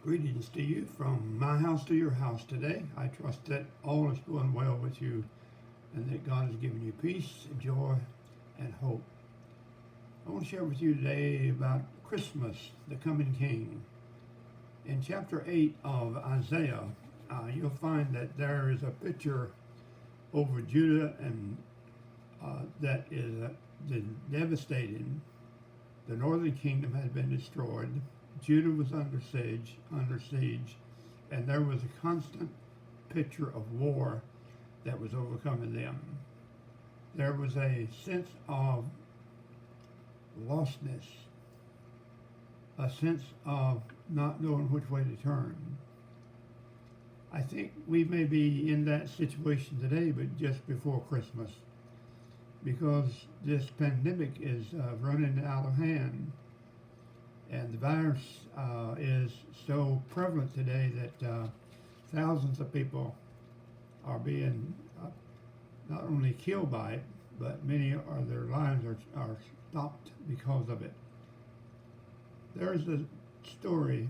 Greetings to you from my house to your house today. I trust that all is going well with you and that God has given you peace, joy, and hope. I want to share with you today about Christmas, the coming King. In chapter 8 of Isaiah, you'll find that there is a picture over Judah and that is devastating. The northern kingdom had been destroyed. Judah was under siege, and there was a constant picture of war that was overcoming them. There was a sense of lostness, a sense of not knowing which way to turn. I think we may be in that situation today, but just before Christmas, because this pandemic is running out of hand. And the virus is so prevalent today that thousands of people are being not only killed by it, but many of their lives are stopped because of it. There's a story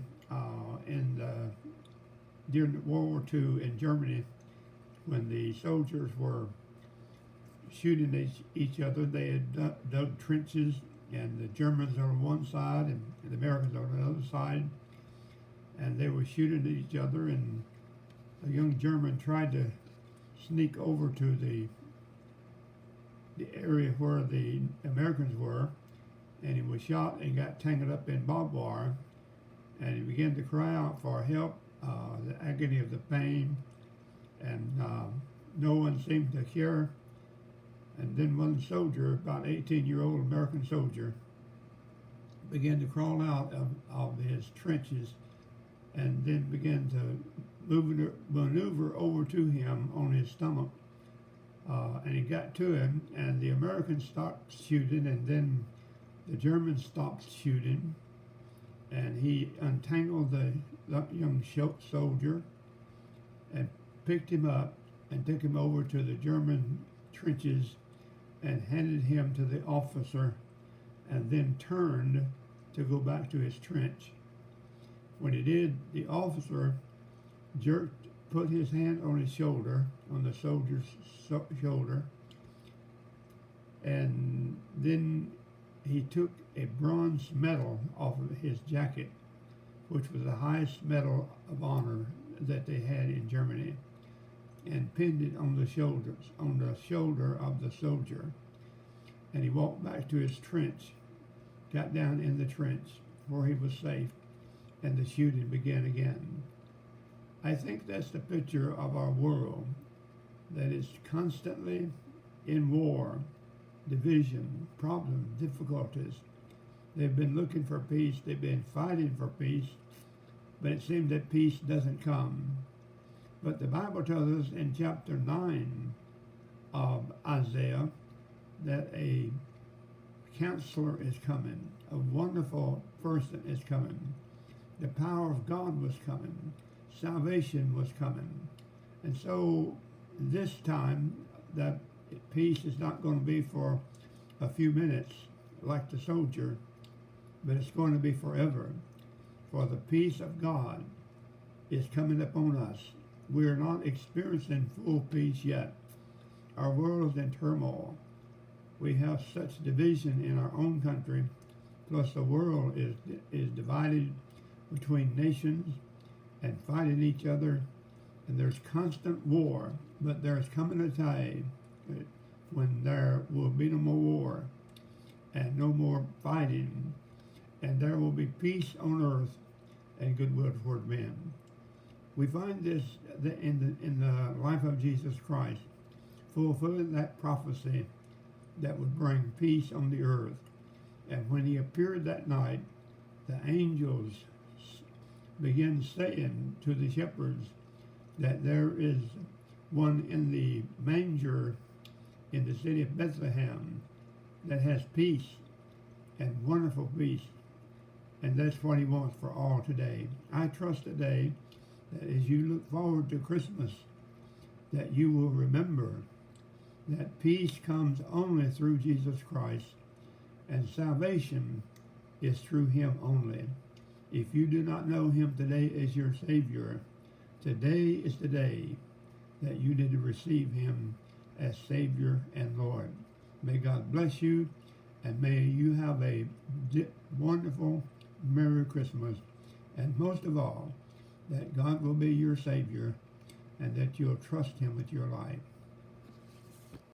during World War II in Germany when the soldiers were shooting each other. They had dug trenches, and the Germans on one side and the Americans on the other side, and they were shooting at each other, and a young German tried to sneak over to the area where the Americans were, and he was shot and got tangled up in barbed wire, and he began to cry out for help, the agony of the pain, and no one seemed to care. And then one soldier, about 18-year-old American soldier, began to crawl out of his trenches and then began to maneuver over to him on his stomach. And he got to him, and the Americans stopped shooting, and then the Germans stopped shooting, and he untangled the young soldier and picked him up and took him over to the German trenches and handed him to the officer, and then turned to go back to his trench. When he did, the officer put his hand on his shoulder, on the soldier's shoulder, and then he took a bronze medal off of his jacket, which was the highest medal of honor that they had in Germany, and pinned it on the shoulder of the soldier. And he walked back to his trench, got down in the trench where he was safe, and the shooting began again. I think that's the picture of our world, that is constantly in war, division, problems, difficulties. They've been looking for peace, they've been fighting for peace, but it seems that peace doesn't come. But the Bible tells us in chapter 9 of Isaiah that a counselor is coming, a wonderful person is coming. The power of God was coming. Salvation was coming. And so this time, that peace is not going to be for a few minutes like the soldier, but it's going to be forever. For the peace of God is coming upon us. We are not experiencing full peace yet. Our world is in turmoil. We have such division in our own country, plus the world is divided between nations and fighting each other, and there's constant war. But there's coming a time when there will be no more war and no more fighting, and there will be peace on earth and goodwill toward men. We find this in the life of Jesus Christ, fulfilling that prophecy that would bring peace on the earth. And when he appeared that night, the angels began saying to the shepherds that there is one in the manger in the city of Bethlehem that has peace and wonderful peace. And that's what he wants for all today. I trust today that as you look forward to Christmas, that you will remember that peace comes only through Jesus Christ, and salvation is through him only. If you do not know him today as your Savior, today is the day that you need to receive him as Savior and Lord. May God bless you, and may you have a wonderful Merry Christmas, and most of all, that God will be your Savior and that you'll trust him with your life.